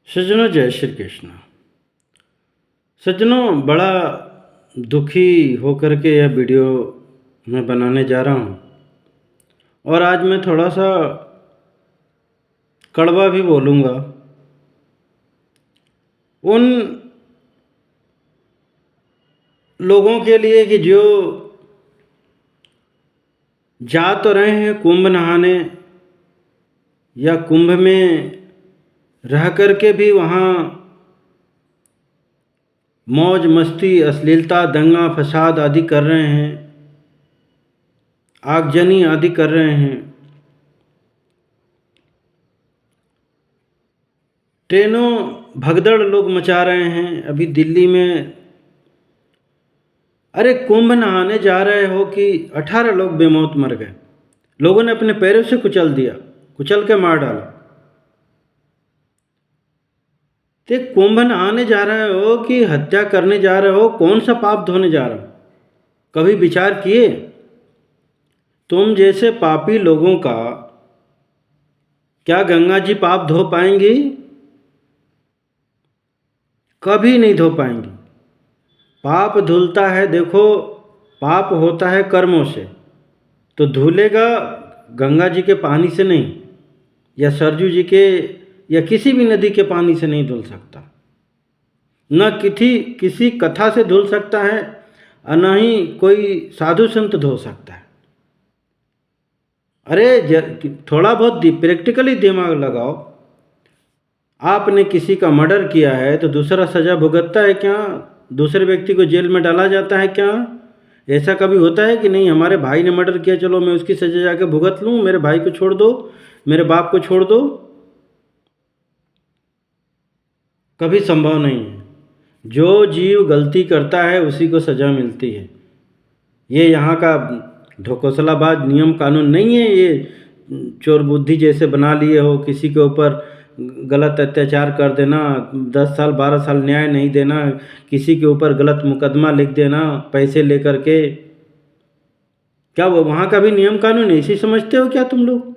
सज्जनों, जय श्री कृष्ण। सज्जनों, बड़ा दुखी होकर के यह वीडियो मैं बनाने जा रहा हूँ और आज मैं थोड़ा सा कड़वा भी बोलूँगा। उन लोगों के लिए कि जो जा तो रहे हैं कुंभ नहाने या कुंभ में रह कर के भी वहाँ मौज मस्ती, अश्लीलता, दंगा फसाद आदि कर रहे हैं, आगजनी आदि कर रहे हैं। ट्रेनों भगदड़ लोग मचा रहे हैं। अभी दिल्ली में अरे कुंभ नहाने जा रहे हो कि 18 लोग बेमौत मर गए। लोगों ने अपने पैरों से कुचल दिया, कुचल के मार डाला। तो कुंभ नहाने जा रहे हो कि हत्या करने जा रहे हो? कौन सा पाप धोने जा रहे हो? कभी विचार किए? तुम जैसे पापी लोगों का क्या गंगा जी पाप धो पाएंगी? कभी नहीं धो पाएंगी। पाप धुलता है, देखो, पाप होता है कर्मों से, तो धुलेगा गंगा जी के पानी से नहीं, या सरजू जी के या किसी भी नदी के पानी से नहीं धुल सकता। न किसी कथा से धुल सकता है और न ही कोई साधु संत धो सकता है। अरे थोड़ा बहुत प्रैक्टिकली दिमाग लगाओ। आपने किसी का मर्डर किया है तो दूसरा सज़ा भुगतता है क्या? दूसरे व्यक्ति को जेल में डाला जाता है क्या? ऐसा कभी होता है कि नहीं, हमारे भाई ने मर्डर किया, चलो मैं उसकी सज़ा जाके भुगत लूँ, मेरे भाई को छोड़ दो, मेरे बाप को छोड़ दो? कभी संभव नहीं है। जो जीव गलती करता है उसी को सज़ा मिलती है। ये यहाँ का ढकोसलाबाज नियम कानून नहीं है। ये चोर बुद्धि जैसे बना लिए हो, किसी के ऊपर गलत अत्याचार कर देना, 10 साल 12 साल न्याय नहीं देना, किसी के ऊपर गलत मुकदमा लिख देना पैसे लेकर के। क्या वो वहाँ का भी नियम कानून ऐसे समझते हो क्या तुम लोग?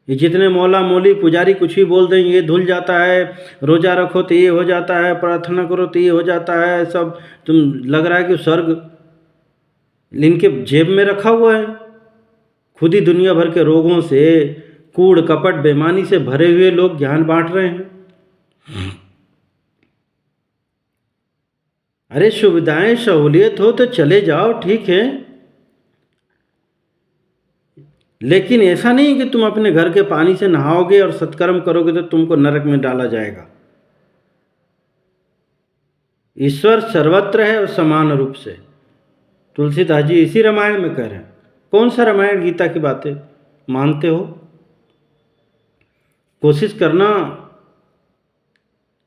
ये जितने मौला मौली पुजारी कुछ भी बोल दें, ये धुल जाता है, रोज़ा रखो तो ये हो जाता है, प्रार्थना करो तो ये हो जाता है, सब तुम लग रहा है कि स्वर्ग इनके जेब में रखा हुआ है। खुद ही दुनिया भर के रोगों से, कूड़ कपट बेईमानी से भरे हुए लोग ज्ञान बांट रहे हैं। अरे सुविधाएं सहूलियत हो तो चले जाओ, ठीक है, लेकिन ऐसा नहीं कि तुम अपने घर के पानी से नहाओगे और सत्कर्म करोगे तो तुमको नरक में डाला जाएगा। ईश्वर सर्वत्र है और समान रूप से। तुलसीदास जी इसी रामायण में कह रहे हैं। कौन सा रामायण गीता की बातें मानते हो? कोशिश करना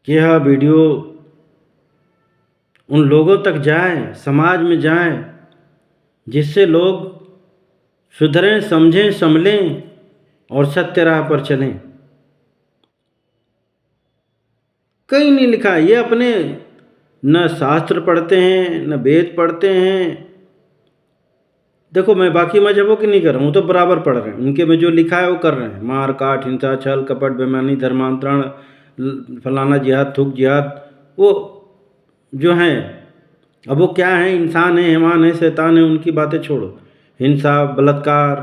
कि यह वीडियो उन लोगों तक जाए, समाज में जाए, जिससे लोग सुधरें, समझें, संभलें और सत्य राह पर चलें। कहीं नहीं लिखा। ये अपने न शास्त्र पढ़ते हैं, न वेद पढ़ते हैं। देखो, मैं बाकी मजहबों की नहीं कर रहा हूँ, तो बराबर पढ़ रहे हैं। उनके में जो लिखा है वो कर रहे हैं। मार काट, हिंसा, छल कपट, बेईमानी, धर्मांतरण, फलाना जिहाद, थूक जिहाद, वो जो हैं, अब वो क्या है, इंसान है, हैवान है, शैतान है, उनकी बातें छोड़ो। हिंसा, बलात्कार।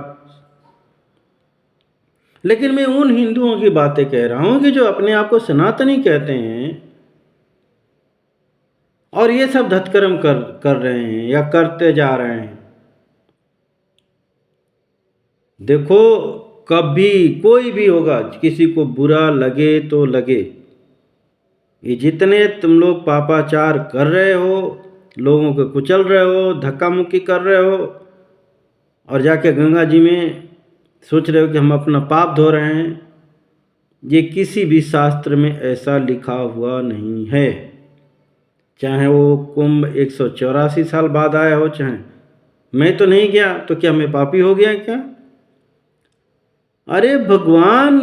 लेकिन मैं उन हिंदुओं की बातें कह रहा हूँ कि जो अपने आप को सनातनी कहते हैं और ये सब धत्कर्म कर रहे हैं या करते जा रहे हैं। देखो, कभी कोई भी होगा, किसी को बुरा लगे तो लगे, ये जितने तुम लोग पापाचार कर रहे हो, लोगों को कुचल रहे हो, धक्का मुक्की कर रहे हो और जाके गंगा जी में सोच रहे हो कि हम अपना पाप धो रहे हैं, ये किसी भी शास्त्र में ऐसा लिखा हुआ नहीं है। चाहे वो कुंभ 184 साल बाद आया हो, चाहे मैं तो नहीं गया, तो क्या मैं पापी हो गया क्या? अरे भगवान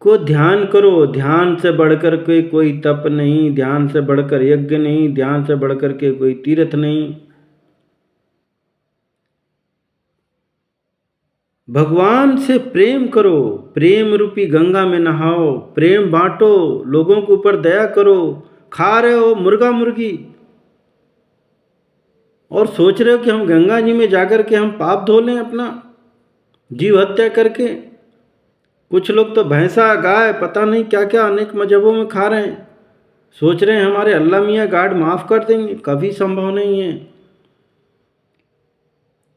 को ध्यान करो। ध्यान से बढ़कर के कोई तप नहीं, ध्यान से बढ़कर यज्ञ नहीं, ध्यान से बढ़कर के कोई तीर्थ नहीं। भगवान से प्रेम करो, प्रेम रूपी गंगा में नहाओ, प्रेम बांटो, लोगों के ऊपर दया करो। खा रहे हो मुर्गा मुर्गी और सोच रहे हो कि हम गंगा जी में जाकर के हम पाप धो लें अपना, जीव हत्या करके। कुछ लोग तो भैंसा गाय पता नहीं क्या क्या अनेक मजहबों में खा रहे हैं, सोच रहे हैं हमारे अल्लाह मियाँ गाड माफ़ कर देंगे। कभी संभव नहीं है।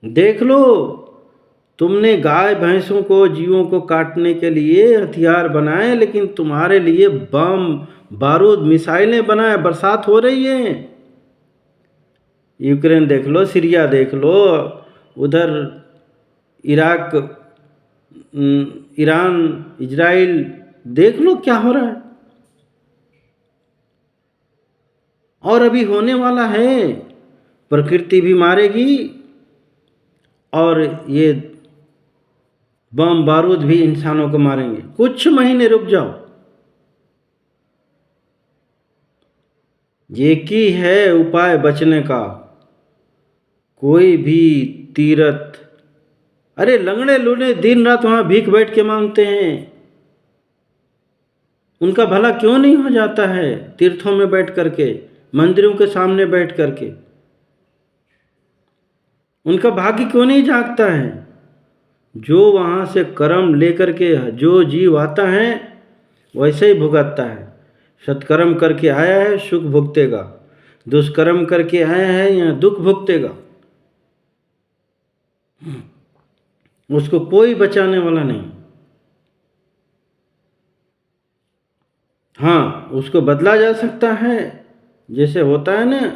देख लो, तुमने गाय भैंसों को, जीवों को काटने के लिए हथियार बनाए, लेकिन तुम्हारे लिए बम बारूद मिसाइलें बनाए, बरसात हो रही है। यूक्रेन देख लो, सीरिया देख लो, उधर इराक, ईरान, इजराइल, देख लो क्या हो रहा है। और अभी होने वाला है। प्रकृति भी मारेगी और ये बम बारूद भी इंसानों को मारेंगे। कुछ महीने रुक जाओ। एक ही है उपाय बचने का। कोई भी तीर्थ, अरे लंगड़े लूले दिन रात वहाँ भीख बैठ के मांगते हैं, उनका भला क्यों नहीं हो जाता है? तीर्थों में बैठ करके, मंदिरों के सामने बैठ करके उनका भाग्य क्यों नहीं जागता है? जो वहाँ से कर्म लेकर के जो जीव आता है वैसे ही भुगतता है। सत्कर्म करके आया है सुख भुगतेगा, दुष्कर्म करके आया है यहाँ दुख भुगतेगा। उसको कोई बचाने वाला नहीं। हाँ, उसको बदला जा सकता है, जैसे होता है ना,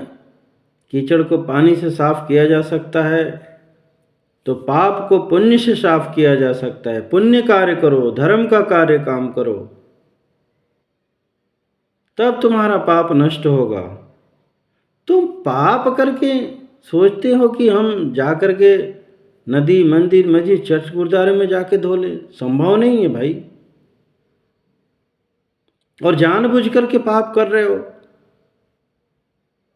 कीचड़ को पानी से साफ किया जा सकता है, तो पाप को पुण्य से साफ किया जा सकता है। पुण्य कार्य करो, धर्म का कार्य काम करो, तब तुम्हारा पाप नष्ट होगा। तुम पाप करके सोचते हो कि हम जा कर के नदी, मंदिर, मस्जिद, चर्च, गुरुद्वारे में जाके धो ले, संभव नहीं है भाई। और जानबूझ करके पाप कर रहे हो।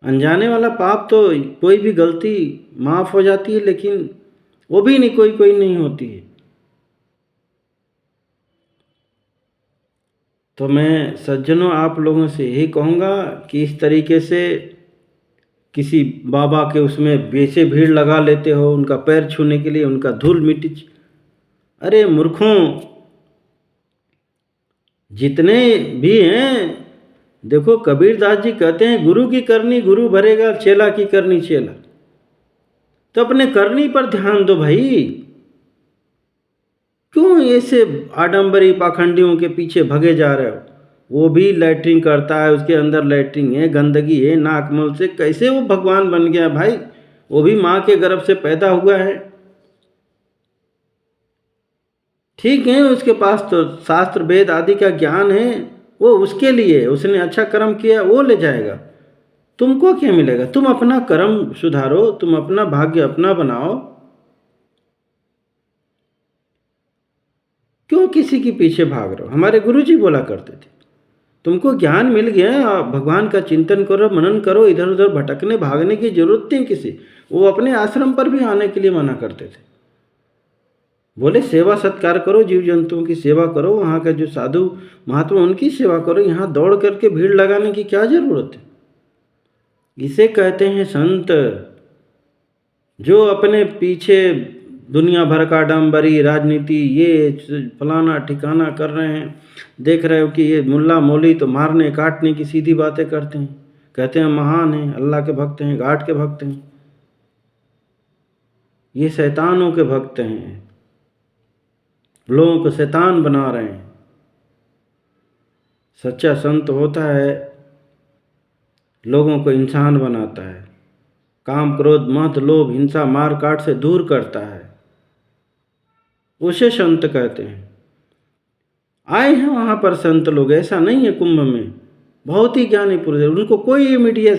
अनजाने वाला पाप तो कोई भी गलती माफ़ हो जाती है, लेकिन वो भी नहीं, कोई कोई नहीं होती है। तो मैं सज्जनों आप लोगों से यही कहूँगा कि इस तरीके से किसी बाबा के उसमें बेचे भीड़ लगा लेते हो उनका पैर छूने के लिए, उनका धूल मिट्टी। अरे मूर्खों, जितने भी हैं, देखो कबीरदास जी कहते हैं गुरु की करनी गुरु भरेगा, चेला की करनी चेला। तो अपने करनी पर ध्यान दो भाई। क्यों ऐसे आडंबरी पाखंडियों के पीछे भगे जा रहे हो? वो भी लैट्रिन करता है, उसके अंदर लैट्रिन है, गंदगी है, नाकमल से कैसे वो भगवान बन गया भाई? वो भी माँ के गर्भ से पैदा हुआ है। ठीक है, उसके पास तो शास्त्र वेद आदि का ज्ञान है, वो उसके लिए, उसने अच्छा कर्म किया, वो ले जाएगा। तुमको क्या मिलेगा? तुम अपना कर्म सुधारो, तुम अपना भाग्य अपना बनाओ। क्यों किसी के पीछे भाग रहे हो? हमारे गुरुजी बोला करते थे, तुमको ज्ञान मिल गया, आप भगवान का चिंतन करो, मनन करो, इधर उधर भटकने भागने की जरूरत नहीं किसी। वो अपने आश्रम पर भी आने के लिए मना करते थे। बोले सेवा सत्कार करो, जीव जंतुओं की सेवा करो, वहाँ का जो साधु महात्मा उनकी सेवा करो, यहाँ दौड़ करके भीड़ लगाने की क्या जरूरत है? इसे कहते हैं संत। जो अपने पीछे दुनिया भर का आडम्बरी राजनीति, ये फलाना ठिकाना कर रहे हैं, देख रहे हो कि ये मुल्ला मौली तो मारने काटने की सीधी बातें करते हैं, कहते हैं महान हैं, अल्लाह के भक्त हैं, गाड के भक्त हैं। ये शैतानों के भक्त हैं, लोगों को शैतान बना रहे हैं। सच्चा संत होता है, लोगों को इंसान बनाता है, काम क्रोध मद लोभ हिंसा मार काट से दूर करता है, उसे संत कहते हैं। आए हैं वहाँ पर संत लोग, ऐसा नहीं है कुंभ में बहुत ही ज्ञानी पुरुष है, उनको कोई मीडिया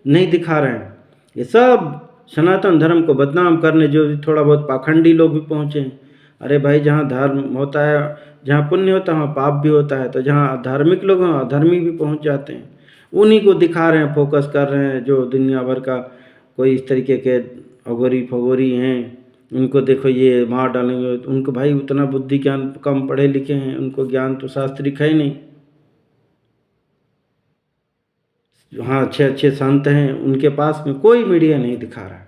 नहीं दिखा रहे हैं। ये सब सनातन धर्म को बदनाम करने जो थोड़ा बहुत पाखंडी लोग भी पहुँचे हैं। अरे भाई, जहाँ धर्म होता है, जहाँ पुण्य होता है वहाँ पाप भी होता है, तो जहाँ धार्मिक लोग हैं अधर्मी भी पहुँच जाते हैं। उन्हीं को दिखा रहे हैं, फोकस कर रहे हैं, जो दुनिया भर का कोई इस तरीके के अगोरी फगोरी हैं, उनको देखो ये मार डालेंगे, उनको भाई उतना बुद्धि ज्ञान, कम पढ़े लिखे हैं, उनको ज्ञान तो शास्त्रिक है ही नहीं। हाँ, अच्छे अच्छे संत हैं, उनके पास में कोई मीडिया नहीं दिखा रहा।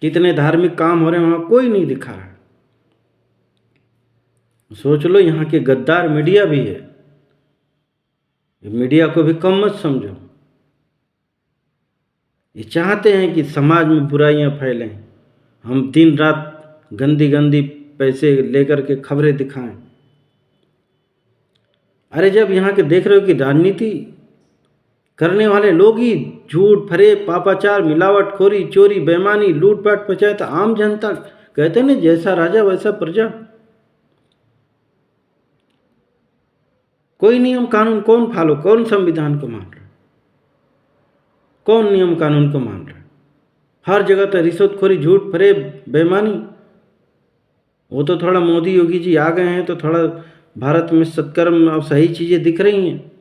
कितने धार्मिक काम हो रहे हैं वहाँ, कोई नहीं दिखा रहा। सोच लो, यहाँ के गद्दार मीडिया भी है। मीडिया को भी कम मत समझो। ये चाहते हैं कि समाज में बुराइयां फैलें, हम दिन रात गंदी गंदी पैसे लेकर के खबरें दिखाएं। अरे जब यहाँ के देख रहे हो कि राजनीति करने वाले लोग ही झूठ, फरेब, पापाचार, मिलावटखोरी, चोरी, बेईमानी, लूटपाट मचाए, तो आम जनता कहते ना, जैसा राजा वैसा प्रजा। कोई नियम कानून कौन फॉलो, कौन संविधान को मान रहा है, कौन नियम कानून को मान रहा है? हर जगह तो रिश्वतखोरी, झूठ, फरेब, बेईमानी। वो तो थोड़ा मोदी योगी जी आ गए हैं तो थोड़ा भारत में सत्कर्म और सही चीज़ें दिख रही हैं,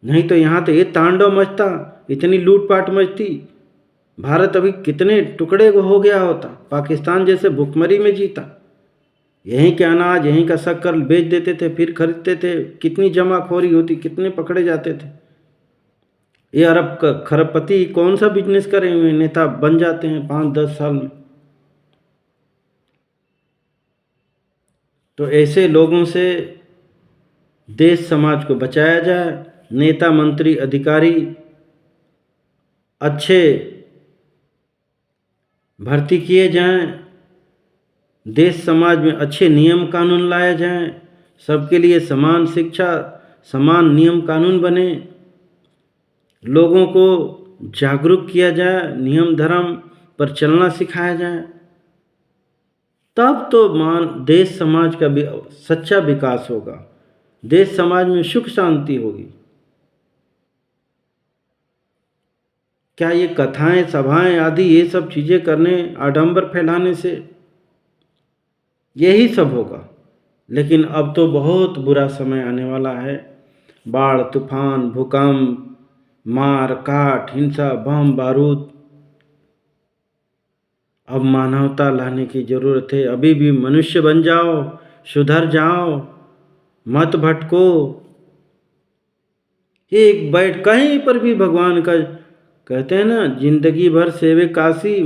नहीं तो यहाँ तो ये तांडव मचता, इतनी लूटपाट मचती, भारत अभी कितने टुकड़े हो गया होता, पाकिस्तान जैसे भुखमरी में जीता। यहीं के अनाज, यहीं का शक्कर बेच देते थे, फिर खरीदते थे, कितनी जमाखोरी होती, कितने पकड़े जाते थे। ये अरब का खरबपति कौन सा बिजनेस करे हुए नेता बन जाते हैं 5-10 साल में। तो ऐसे लोगों से देश समाज को बचाया जाए। नेता, मंत्री, अधिकारी अच्छे भर्ती किए जाएं, देश समाज में अच्छे नियम कानून लाए जाएं, सबके लिए समान शिक्षा, समान नियम कानून बने, लोगों को जागरूक किया जाए, नियम धर्म पर चलना सिखाया जाए, तब तो देश समाज का भी सच्चा विकास होगा, देश समाज में सुख शांति होगी। क्या ये कथाएं, सभाएं आदि ये सब चीज़ें करने, आडंबर फैलाने से यही सब होगा? लेकिन अब तो बहुत बुरा समय आने वाला है। बाढ़, तूफान, भूकंप, मार काट, हिंसा, बम बारूद। अब मानवता लाने की ज़रूरत है। अभी भी मनुष्य बन जाओ, सुधर जाओ, मत भटको। एक बैठ कहीं पर भी भगवान का, कहते हैं ना, जिंदगी भर सेवे काशी,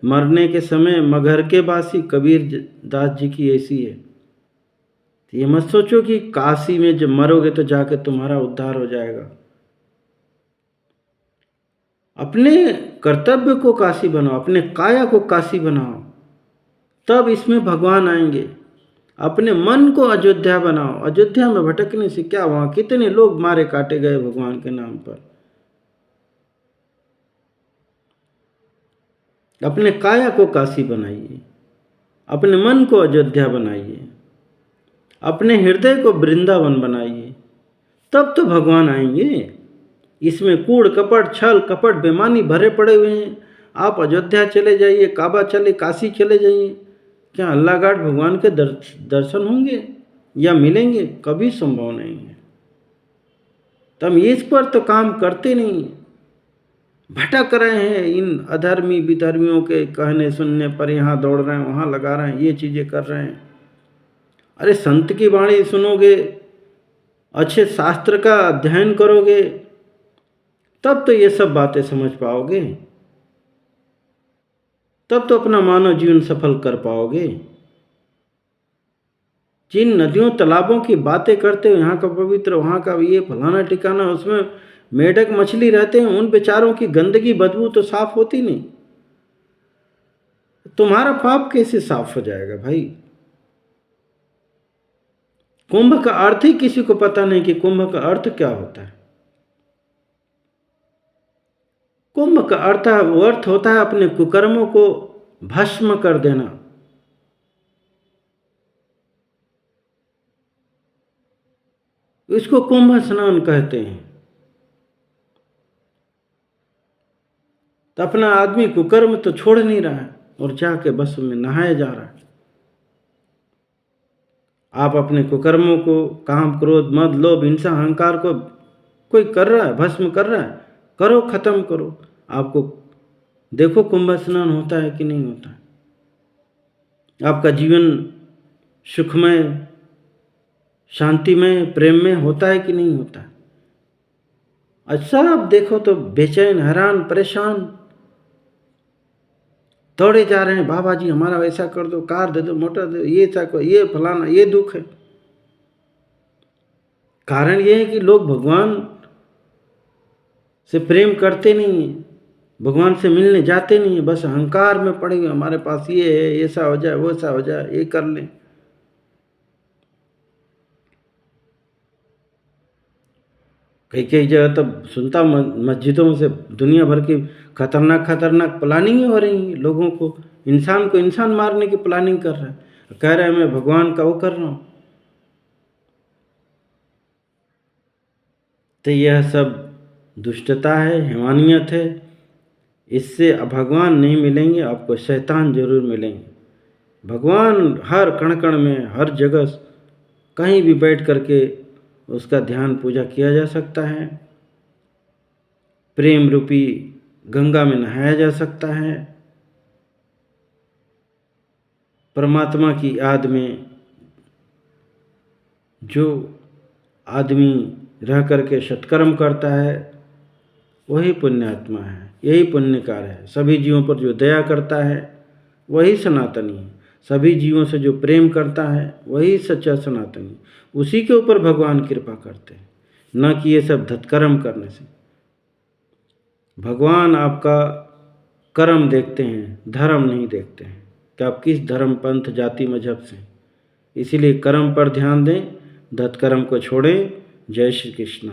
मरने के समय मगर के बासी। कबीर दास जी की ऐसी है। तो ये मत सोचो कि काशी में जब मरोगे तो जाके तुम्हारा उद्धार हो जाएगा। अपने कर्तव्य को काशी बनाओ, अपने काया को काशी बनाओ, तब इसमें भगवान आएंगे। अपने मन को अयोध्या बनाओ। अयोध्या में भटकने से क्या, वहाँ कितने लोग मारे काटे गए भगवान के नाम पर। अपने काया को काशी बनाइए, अपने मन को अयोध्या बनाइए, अपने हृदय को वृंदावन बनाइए, तब तो भगवान आएंगे। इसमें कूड़ कपट, छल कपट, बेईमानी भरे पड़े हुए हैं। आप अयोध्या चले जाइए, काबा चले, काशी चले जाइए, क्या अल्लाह गाड भगवान के दर्शन होंगे या मिलेंगे? कभी संभव नहीं है। तो हम इस पर तो काम करते नहीं, भटक रहे हैं इन अधर्मी विधर्मियों के कहने सुनने पर। यहाँ दौड़ रहे हैं, वहाँ लगा रहे हैं, ये चीज़ें कर रहे हैं। अरे संत की वाणी सुनोगे, अच्छे शास्त्र का अध्ययन करोगे, तब तो ये सब बातें समझ पाओगे, तब तो अपना मानव जीवन सफल कर पाओगे। जिन नदियों तालाबों की बातें करते हो, यहाँ का पवित्र, वहाँ का ये फलाना ठिकाना, उसमें मेढक मछली रहते हैं, उन बेचारों की गंदगी बदबू तो साफ होती नहीं। तुम्हारा पाप कैसे साफ हो जाएगा भाई? कुंभ का अर्थ ही किसी को पता नहीं कि कुंभ का अर्थ क्या होता है। कुंभ का अर्थ होता है अपने कुकर्मों को भस्म कर देना। इसको कुंभ स्नान कहते हैं। तो अपना आदमी कुकर्म तो छोड़ नहीं रहा है और जाके बस में नहाया जा रहा है। आप अपने कुकर्मों को, काम, क्रोध, मद, लोभ, हिंसा, अहंकार को कोई कर रहा है, भस्म कर रहा है, करो, खत्म करो। आपको देखो कुंभ स्नान होता है कि नहीं होता है, आपका जीवन सुखमय, शांतिमय, प्रेम में होता है कि नहीं होता है। अच्छा आप देखो तो बेचैन, हैरान, परेशान दौड़े जा रहे हैं, बाबा जी हमारा वैसा कर दो, कार दे दो, मोटर दे दो, ये ऐसा करो, ये फलाना, ये दुख है। कारण ये है कि लोग भगवान से प्रेम करते नहीं हैं, भगवान से मिलने जाते नहीं हैं, बस अहंकार में पड़े हुए, हमारे पास ये है, ऐसा हो जाए, वैसा हो जाए, ये कर लें। कई कई जगह तो सुनता मस्जिदों से दुनिया भर की खतरनाक खतरनाक प्लानिंग हो रही है, लोगों को इंसान मारने की प्लानिंग कर रहा है, कह रहा है मैं भगवान का वो कर रहा हूँ। तो यह सब दुष्टता है, हैवानियत है। इससे भगवान नहीं मिलेंगे, आपको शैतान जरूर मिलेंगे। भगवान हर कण कण में, हर जगह, कहीं भी बैठ करके उसका ध्यान पूजा किया जा सकता है। प्रेम रूपी गंगा में नहाया जा सकता है। परमात्मा की याद में जो आदमी रह करके सत्कर्म करता है वही पुण्यात्मा है, यही पुण्यकार है। सभी जीवों पर जो दया करता है वही सनातनी है। सभी जीवों से जो प्रेम करता है वही सच्चा सनातनी, उसी के ऊपर भगवान कृपा करते हैं, न कि ये सब धत्कर्म करने से। भगवान आपका कर्म देखते हैं, धर्म नहीं देखते हैं कि आप किस धर्म, पंथ, जाति, मजहब से। इसीलिए कर्म पर ध्यान दें, धत्कर्म को छोड़ें। जय श्री कृष्ण।